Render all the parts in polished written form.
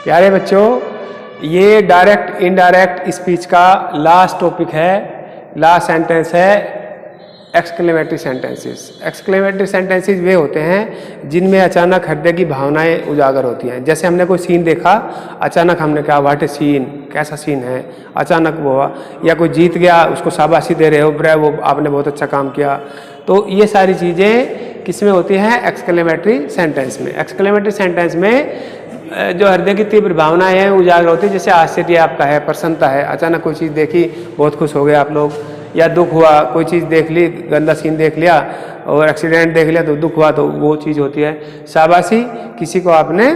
प्यारे बच्चों, ये डायरेक्ट इनडायरेक्ट स्पीच का लास्ट टॉपिक है, लास्ट सेंटेंस है एक्सक्लेमेटरी सेंटेंसेस। एक्सक्लेमेटरी सेंटेंसेस वे होते हैं जिनमें अचानक हृदय की भावनाएं उजागर होती हैं। जैसे हमने कोई सीन देखा, अचानक हमने कहा व्हाट ए सीन, कैसा सीन है, अचानक वो हुआ। या कोई जीत गया, उसको शाबाशी दे रहे हो, ब्रेवो, आपने बहुत अच्छा काम किया। तो ये सारी चीज़ें किसमें होती हैं? एक्सक्लेमेटरी सेंटेंस में। एक्सक्लेमेटरी सेंटेंस में जो हृदय की तीव्र भावनाएं हैं उजागर होती है। जैसे आश्चर्य आपका है, प्रसन्नता है, अचानक कोई चीज़ देखी, बहुत खुश हो गए आप लोग। या दुख हुआ, कोई चीज़ देख ली, गंदा सीन देख लिया और एक्सीडेंट देख लिया तो दुख हुआ, तो वो चीज़ होती है शाबाशी। किसी को आपने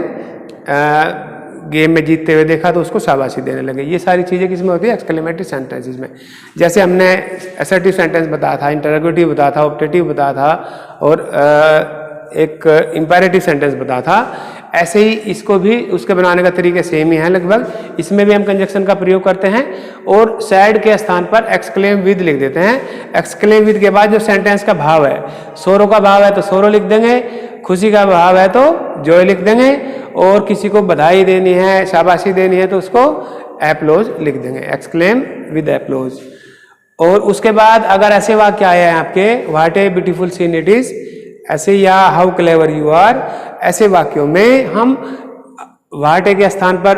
गेम में जीतते हुए देखा तो उसको शाबाशी देने लगे। ये सारी चीज़ें किसमें होती है? एक्सक्लेमेटरी सेंटेंसेस में। जैसे हमने असर्टिव सेंटेंस बताया था, इंटरोगेटिव बताया था, ऑप्टेटिव बताया था और एक इंपेरेटिव सेंटेंस बताया था। ऐसे ही इसको भी उसके बनाने का तरीका सेम ही है लगभग। इसमें भी हम कंजक्शन का प्रयोग करते हैं और सैड के स्थान पर एक्सक्लेम विद लिख देते हैं। एक्सक्लेम विद के बाद जो सेंटेंस का भाव है, सोरो का भाव है तो सोरो लिख देंगे, खुशी का भाव है तो जॉय लिख देंगे, और किसी को बधाई देनी है, शाबाशी देनी है तो उसको एप्लॉज लिख देंगे, एक्सक्लेम विद एप्लॉज। और उसके बाद अगर ऐसे वाक्य आए हैं आपके, what a beautiful scene it is, ऐसे, या हाउ क्लेवर यू आर, ऐसे वाक्यों में हम व्हाट ए के स्थान पर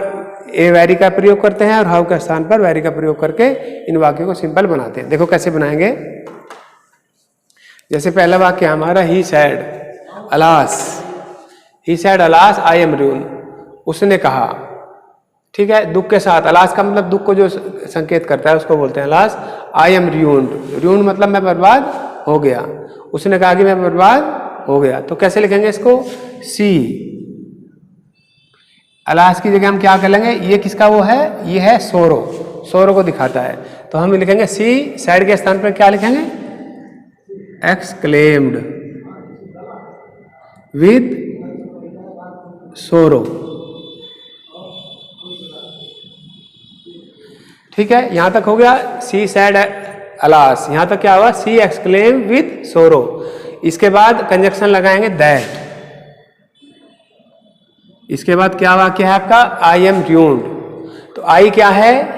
ए वेरी का प्रयोग करते हैं और हाउ के स्थान पर वेरी का प्रयोग करके इन वाक्यों को सिंपल बनाते हैं। देखो कैसे बनाएंगे। जैसे पहला वाक्य हमारा, he said alas, he said alas I am ruin, उसने कहा, ठीक है, दुख के साथ। अलास का मतलब दुख को जो संकेत करता है उसको बोलते हैं alas. I am ruined, ruin मतलब मैं बर्बाद हो गया। उसने कहा कि मैं बर्बाद हो गया, तो कैसे लिखेंगे इसको? सी। अलास की जगह हम क्या कर लेंगे? ये किसका वो है? ये है सोरो, सोरो को दिखाता है, तो हम लिखेंगे सी। सैड के स्थान पर क्या लिखेंगे? एक्सक्लेम्ड विद सोरो। ठीक है, यहां तक हो गया। सी सैड अलास, यहां तक क्या हुआ? सी एक्सक्लेम विद सोरो। इसके बाद कंजक्शन लगाएंगे दैट। इसके बाद क्या वाक्य है आपका? I am ruined. तो आई क्या है?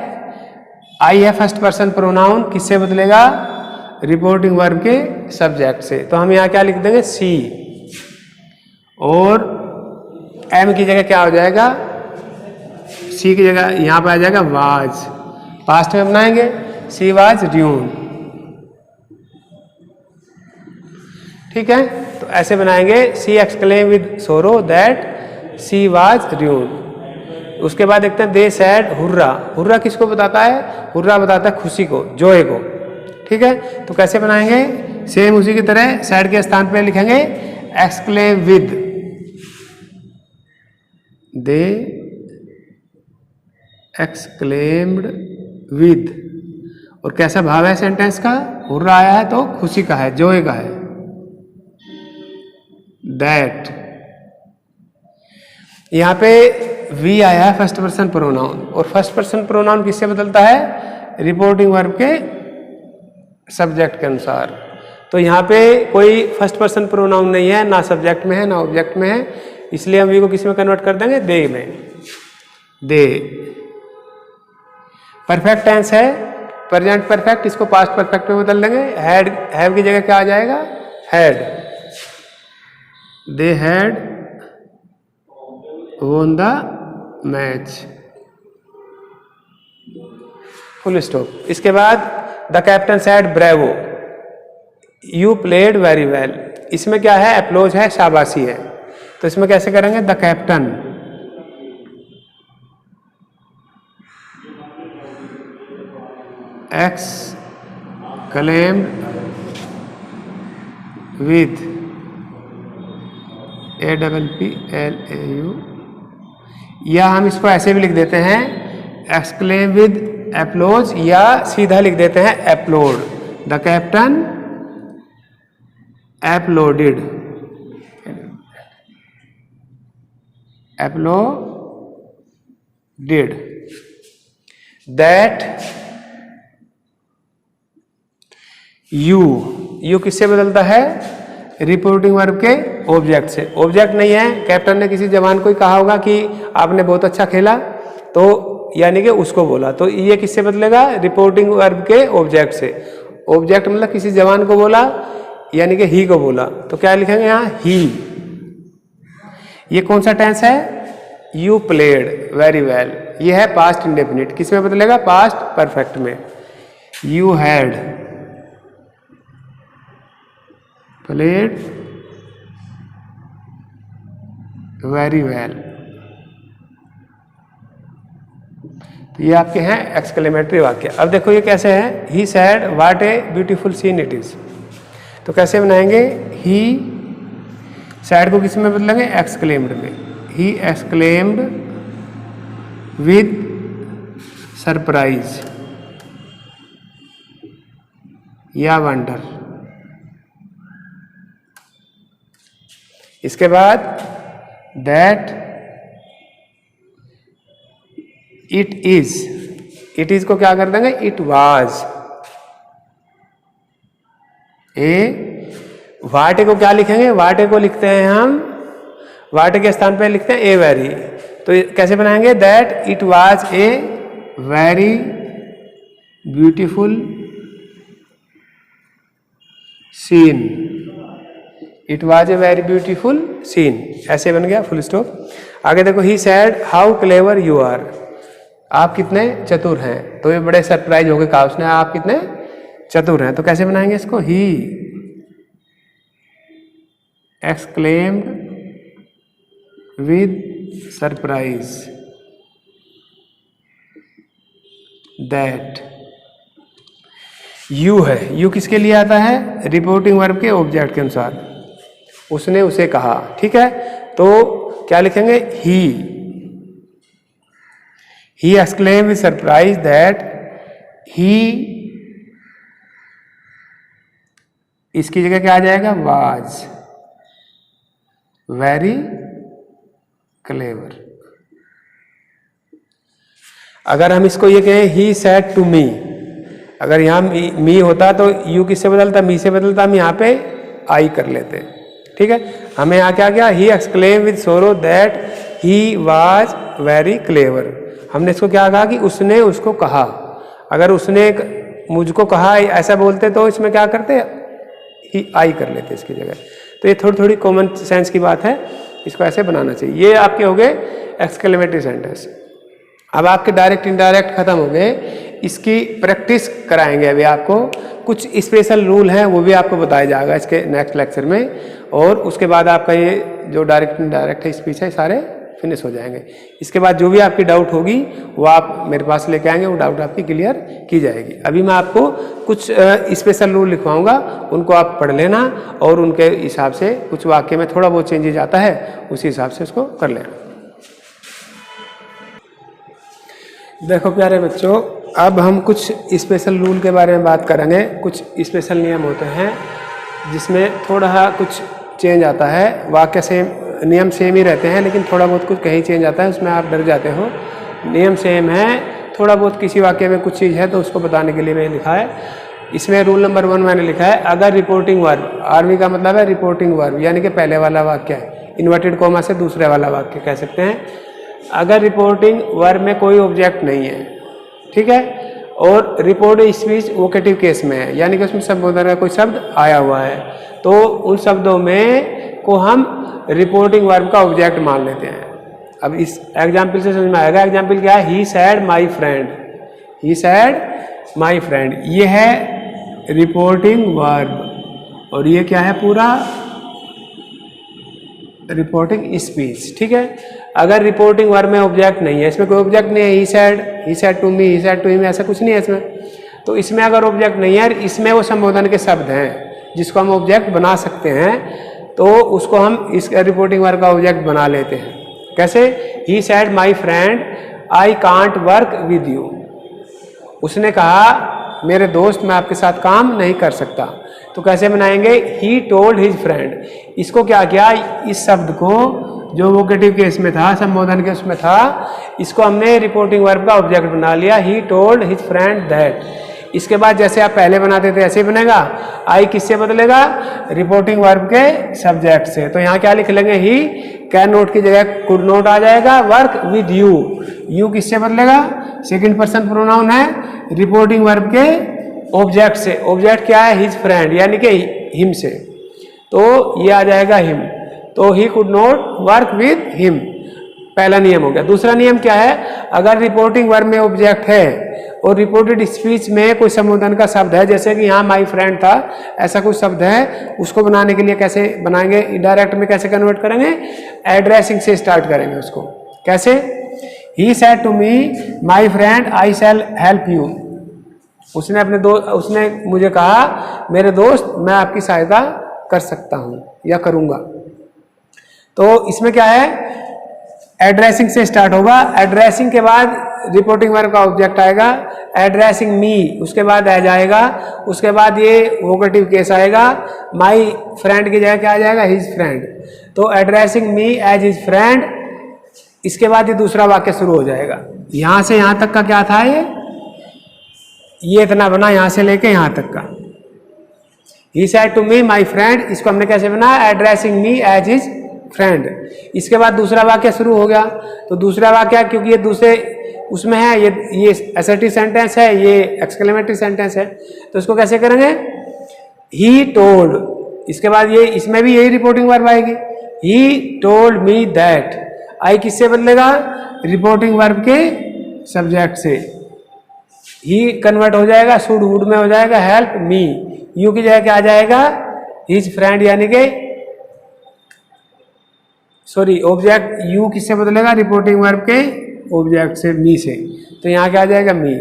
आई है फर्स्ट पर्सन प्रोनाउन, किससे बदलेगा? रिपोर्टिंग वर्ब के सब्जेक्ट से। तो हम यहां क्या लिख देंगे? सी। और एम की जगह क्या हो जाएगा? सी की जगह यहां पर आ जाएगा वाज। पास्ट में बनाएंगे, सी वाज र्यून्ड। ठीक है, तो ऐसे बनाएंगे, सी एक्सक्लेम विद सोरो दैट सी वाज र्यून्ड। उसके बाद देखते हैं दे सैड हुर्रा। हुर्रा किसको बताता है? हुर्रा बताता है खुशी को, जॉय को। ठीक है, तो कैसे बनाएंगे? सेम उसी की तरह सैड के स्थान पे लिखेंगे exclaim with, they exclaimed with. और कैसा भाव है सेंटेंस का? हुर्रा आया है तो खुशी का है, जॉय का है, दैट। यहां पे वी आया है फर्स्ट पर्सन प्रोनाउन, और फर्स्ट पर्सन प्रोनाउन किससे बदलता है? रिपोर्टिंग वर्ब के सब्जेक्ट के अनुसार। तो यहां पे कोई फर्स्ट पर्सन प्रोनाउन नहीं है, ना सब्जेक्ट में है ना ऑब्जेक्ट में है, इसलिए हम वी को किस में कन्वर्ट कर देंगे? दे में। दे परफेक्ट टेंस है, प्रेजेंट परफेक्ट, इसको पास्ट परफेक्ट में बदल देंगे। हैड, हैव की जगह क्या आ जाएगा? Had. They had won the match, full stop. इसके बाद the captain said bravo, you played very well. इसमें क्या है? एप्लॉज है, शाबाशी है। तो इसमें कैसे करेंगे? The captain exclaimed with APPLAU, या हम इसको ऐसे भी लिख देते हैं एक्सक्लेम विद एप्लॉज, या सीधा लिख देते हैं applaud. The captain applauded, applauded that you. You किससे बदलता है? रिपोर्टिंग वर्ब के ऑब्जेक्ट से। ऑब्जेक्ट नहीं है, कैप्टन ने किसी जवान को ही कहा होगा कि आपने बहुत अच्छा खेला, तो यानी कि उसको बोला, तो ये किससे बदलेगा? रिपोर्टिंग वर्ब के ऑब्जेक्ट से। ऑब्जेक्ट मतलब किसी जवान को बोला यानी कि ही को बोला, तो क्या लिखेंगे यहाँ? ही। ये कौन सा टेंस है? You played very well. ये है पास्ट इंडेफिनिट। किस में बदलेगा? पास्ट परफेक्ट में। You had played very well. तो ये आपके हैं एक्सक्लेमेटरी वाक्य। अब देखो ये कैसे है? He said what a beautiful scene it is. तो कैसे बनाएंगे? ही सैड को किस में बदलेंगे? एक्सक्लेम्ड में। ही एक्सक्लेम्ड विद सरप्राइज या वंडर। इसके बाद that it is. It is को क्या कर देंगे? इट वाज ए। वाटे को क्या लिखेंगे? वाटे को लिखते हैं हम, वाटे के स्थान पे लिखते हैं ए वेरी। तो कैसे बनाएंगे? That it was a very beautiful scene. It was a very beautiful scene, ऐसे बन गया, फुल स्टॉप। आगे देखो, he said how clever you are. आप कितने चतुर हैं। तो ये बड़े सरप्राइज हो गए, कहा उसने आप कितने चतुर हैं। तो कैसे बनाएंगे इसको? He exclaimed with surprise that. You है, यू किसके लिए आता है? रिपोर्टिंग वर्ब के ऑब्जेक्ट के अनुसार। उसने उसे कहा, ठीक है। तो क्या लिखेंगे? He exclaim with surprise that he. इसकी जगह क्या आ जाएगा? Was very clever. अगर हम इसको ये कहें ही सैड टू मी, अगर यहाँ मी होता तो यू किससे बदलता? मी से बदलता, हम यहाँ पे आई कर लेते, ठीक है। हमें यहाँ क्या किया? ही एक्सक्लेम विद सोरो that he was very clever. हमने इसको क्या कहा? कि उसने उसको कहा। अगर उसने मुझको कहा ऐसा बोलते तो इसमें क्या करते? ही आई कर लेते इसकी जगह। तो ये थोड़ी थोड़ी कॉमन सेंस की बात है, इसको ऐसे बनाना चाहिए। ये आपके हो गए एक्सक्लेमेटरी सेंटेंस। अब आपके डायरेक्ट इनडायरेक्ट खत्म हो गए, इसकी प्रैक्टिस कराएंगे अभी आपको। कुछ स्पेशल रूल हैं वो भी आपको बताया जाएगा इसके नेक्स्ट लेक्चर में। और उसके बाद आपका ये जो डायरेक्ट इनडायरेक्ट है स्पीच है सारे फिनिश हो जाएंगे। इसके बाद जो भी आपकी डाउट होगी वो आप मेरे पास लेके आएंगे, वो डाउट आपकी क्लियर की जाएगी। अभी मैं आपको कुछ स्पेशल रूल लिखवाऊंगा, उनको आप पढ़ लेना और उनके हिसाब से कुछ वाक्य में थोड़ा बहुत चेंजेज आता है, उसी हिसाब से उसको कर लेना। देखो प्यारे बच्चों, अब हम कुछ स्पेशल रूल के बारे में बात करेंगे। कुछ स्पेशल नियम होते हैं जिसमें थोड़ा कुछ चेंज आता है। वाक्य सेम, नियम सेम ही रहते हैं, लेकिन थोड़ा बहुत कुछ कहीं चेंज आता है, उसमें आप डर जाते हो। नियम सेम है, थोड़ा बहुत किसी वाक्य में कुछ चीज़ है तो उसको बताने के लिए मैंने लिखा है। इसमें रूल नंबर 1 मैंने लिखा है, अगर रिपोर्टिंग वर्ब, आरवी का मतलब है रिपोर्टिंग वर्ब, यानी कि पहले वाला वाक्य है, इन्वर्टेड कॉमा से दूसरे वाला वाक्य कह सकते हैं। अगर रिपोर्टिंग वर्ब में कोई ऑब्जेक्ट नहीं है, ठीक है, और रिपोर्ट स्पीच वोकेटिव केस में है, यानी कि उसमें संबोधन का कोई शब्द आया हुआ है, तो उन शब्दों में को हम रिपोर्टिंग वर्ब का ऑब्जेक्ट मान लेते हैं। अब इस एग्जाम्पल से समझ में आएगा। एग्जाम्पल क्या है? He said my friend. He said my friend, ये है रिपोर्टिंग वर्ब और ये क्या है? पूरा रिपोर्टिंग स्पीच, ठीक है। अगर रिपोर्टिंग वर्ब में ऑब्जेक्ट नहीं है, इसमें कोई ऑब्जेक्ट नहीं है, he said to me, he said to him, ऐसा कुछ नहीं है इसमें। तो इसमें अगर ऑब्जेक्ट नहीं है, इसमें वो संबोधन के शब्द हैं जिसको हम ऑब्जेक्ट बना सकते हैं, तो उसको हम इस रिपोर्टिंग वर्ब का ऑब्जेक्ट बना लेते हैं। कैसे? He said my friend I can't work with you. उसने कहा मेरे दोस्त मैं आपके साथ काम नहीं कर सकता। तो कैसे बनाएंगे? He told his friend. इसको क्या किया? इस शब्द को जो वोकेटिव केस में था, संबोधन के उसमें था, इसको हमने रिपोर्टिंग वर्ब का ऑब्जेक्ट बना लिया। He told his friend that. इसके बाद जैसे आप पहले बनाते थे ऐसे ही बनेगा। आई किससे बदलेगा? रिपोर्टिंग वर्ब के सब्जेक्ट से। तो यहाँ क्या लिख लेंगे? ही कैन नोट की जगह कुड नोट आ जाएगा। वर्क विद यू, यू किससे बदलेगा? सेकंड पर्सन प्रोनाउन है रिपोर्टिंग वर्ब के ऑब्जेक्ट से। ऑब्जेक्ट क्या है? हिज फ्रेंड, यानी कि हिम से, तो ये आ जाएगा हिम। तो he could not work with him, पहला नियम हो गया। दूसरा नियम क्या है? अगर रिपोर्टिंग वर्ब में ऑब्जेक्ट है और रिपोर्टेड स्पीच में कोई संबोधन का शब्द है, जैसे कि यहाँ माई फ्रेंड था, ऐसा कुछ शब्द है, उसको बनाने के लिए कैसे बनाएंगे? इनडायरेक्ट में कैसे कन्वर्ट करेंगे? एड्रेसिंग से स्टार्ट करेंगे उसको। कैसे? He said to me my friend I shall help you. उसने मुझे कहा मेरे दोस्त मैं आपकी सहायता कर सकता हूँ या करूँगा। तो इसमें क्या है? एड्रेसिंग से स्टार्ट होगा। एड्रेसिंग के बाद रिपोर्टिंग वर्ब का ऑब्जेक्ट आएगा, एड्रेसिंग मी, उसके बाद आ जाएगा, उसके बाद ये वोकेटिव केस आएगा, माई फ्रेंड की जगह क्या आ जाएगा? His friend. तो addressing me as his friend, इसके बाद ये दूसरा वाक्य शुरू हो जाएगा। यहां से यहां तक का क्या था? ये इतना बना, यहां से लेके यहां तक का। He said to me my friend, इसको हमने कैसे बनाया? Addressing me as his friend. इसके बाद दूसरा वाक्य शुरू हो गया। तो दूसरा वाक्य क्योंकि ये दूसरे उसमें है, ये असर्टिव सेंटेंस है, ये एक्सक्लेमेटरी सेंटेंस है, तो इसको कैसे करेंगे? ही टोल्ड, इसके बाद ये इसमें भी यही रिपोर्टिंग वर्ब आएगी। ही टोल्ड मी दैट, आई किससे बदलेगा? रिपोर्टिंग वर्ब के सब्जेक्ट से। ही कन्वर्ट हो जाएगा, शुड वुड में हो जाएगा हेल्प मी, यू की जगह क्या आ जाएगा? हिज फ्रेंड, यानी कि सॉरी ऑब्जेक्ट यू किससे बदलेगा? रिपोर्टिंग वर्ब के ऑब्जेक्ट से, मी से। तो यहाँ क्या आ जाएगा? मी।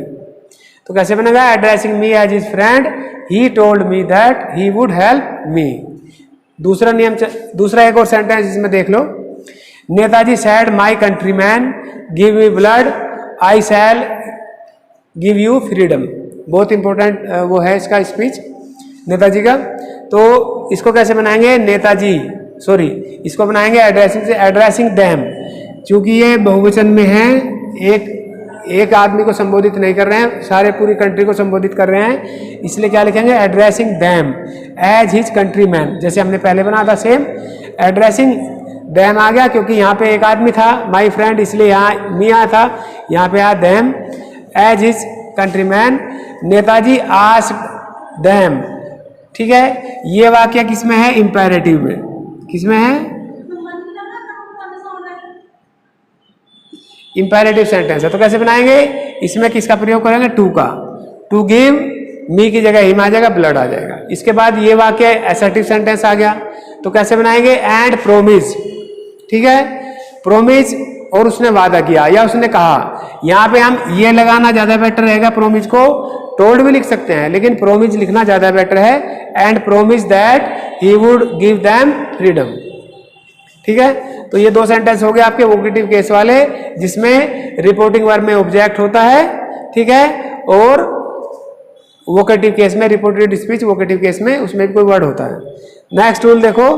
तो कैसे बनेगा? Addressing me as his friend, he told me that he would help me. दूसरा नियम, दूसरा एक और सेंटेंस इसमें देख लो। Netaji said my countryman give me blood I shall give you freedom. बहुत इंपॉर्टेंट वो है इसका स्पीच नेताजी का। तो इसको कैसे बनाएंगे? नेताजी सॉरी इसको बनाएंगे एड्रेसिंग से, एड्रेसिंग देम, क्योंकि ये बहुवचन में है, एक आदमी को संबोधित नहीं कर रहे हैं, सारे पूरी कंट्री को संबोधित कर रहे हैं, इसलिए क्या लिखेंगे? Addressing them as his countryman, जैसे हमने पहले बना था सेम। एड्रेसिंग देम आ गया क्योंकि यहाँ पे एक आदमी था माई फ्रेंड, इसलिए यहाँ मी आया था, यहाँ पे आया them as his countryman. Netaji asked them, ठीक है। ये वाक्य किसमें है? इंपेरेटिव में। किसमें है? इंपेरेटिव सेंटेंस है। तो कैसे बनाएंगे? इसमें किसका प्रयोग करेंगे? टू का। टू गिव मी की जगह हिम आ जाएगा, ब्लड आ जाएगा। इसके बाद ये वाक्य असर्टिव सेंटेंस आ गया, तो कैसे बनाएंगे? एंड प्रोमिस, ठीक है। प्रोमिस और उसने वादा किया या उसने कहा, यहाँ पे हम ये लगाना ज्यादा बेटर रहेगा। प्रोमिस को टोल्ड भी लिख सकते हैं, लेकिन प्रोमिस लिखना ज्यादा बेटर है। And promise that he would give them freedom, ठीक है। तो ये दो सेंटेंस हो गए आपके वोकेटिव केस वाले, जिसमें रिपोर्टिंग वर्ब में ऑब्जेक्ट होता है, ठीक है, और वोकेटिव केस में रिपोर्टेड स्पीच, वोकेटिव केस में उसमें भी कोई वर्ड होता है। नेक्स्ट रूल देखो,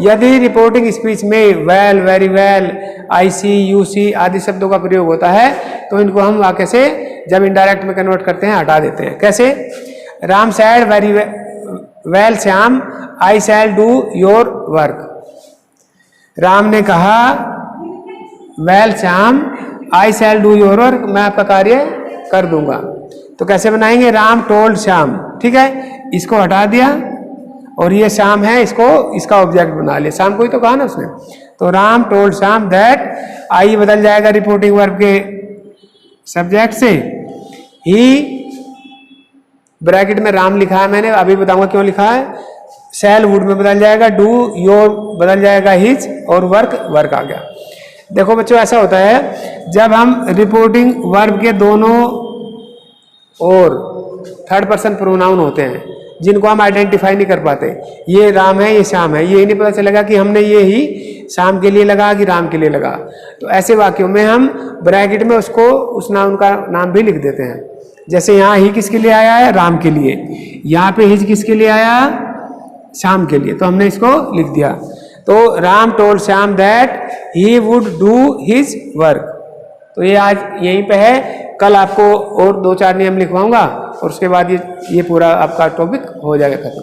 यदि रिपोर्टिंग स्पीच में well, very well, I see, you see आदि शब्दों का प्रयोग होता है, तो इनको हम वाक्य से जब इनडायरेक्ट में कन्वर्ट करते हैं हटा देते हैं। कैसे? Ram sad very well Shyam I shall do your work. Ram ने कहा well Shyam I shall do your work, मैं आपका कार्य कर दूंगा। तो कैसे बनाएंगे? राम टोल्ड श्याम, ठीक है, इसको हटा दिया और ये श्याम है, इसको इसका ऑब्जेक्ट बना लिया। श्याम को ही तो कहा ना उसने। तो राम टोल्ड श्याम दैट, आई बदल जाएगा रिपोर्टिंग वर्ब के सब्जेक्ट से। ही ब्रैकेट में राम लिखा है मैंने, अभी बताऊंगा क्यों लिखा है। शैल वुड में बदल जाएगा, डू योर बदल जाएगा हिज, और वर्क वर्क आ गया। देखो बच्चों, ऐसा होता है जब हम रिपोर्टिंग वर्ब के दोनों और थर्ड पर्सन प्रोनाउन होते हैं, जिनको हम आइडेंटिफाई नहीं कर पाते, ये राम है ये श्याम है, ये नहीं पता चलेगा कि हमने ये ही श्याम के लिए लगा कि राम के लिए लगा। तो ऐसे वाक्यों में हम ब्रैकेट में उसको उस नाउन का नाम भी लिख देते हैं। जैसे यहाँ ही किसके लिए आया है? राम के लिए। यहाँ पे हिज किसके लिए आया? श्याम के लिए। तो हमने इसको लिख दिया। तो Ram told Shyam that he would do his work. तो ये आज यहीं पे है, कल आपको और 2-4 नियम लिखवाऊंगा, और उसके बाद ये पूरा आपका टॉपिक हो जाएगा खत्म।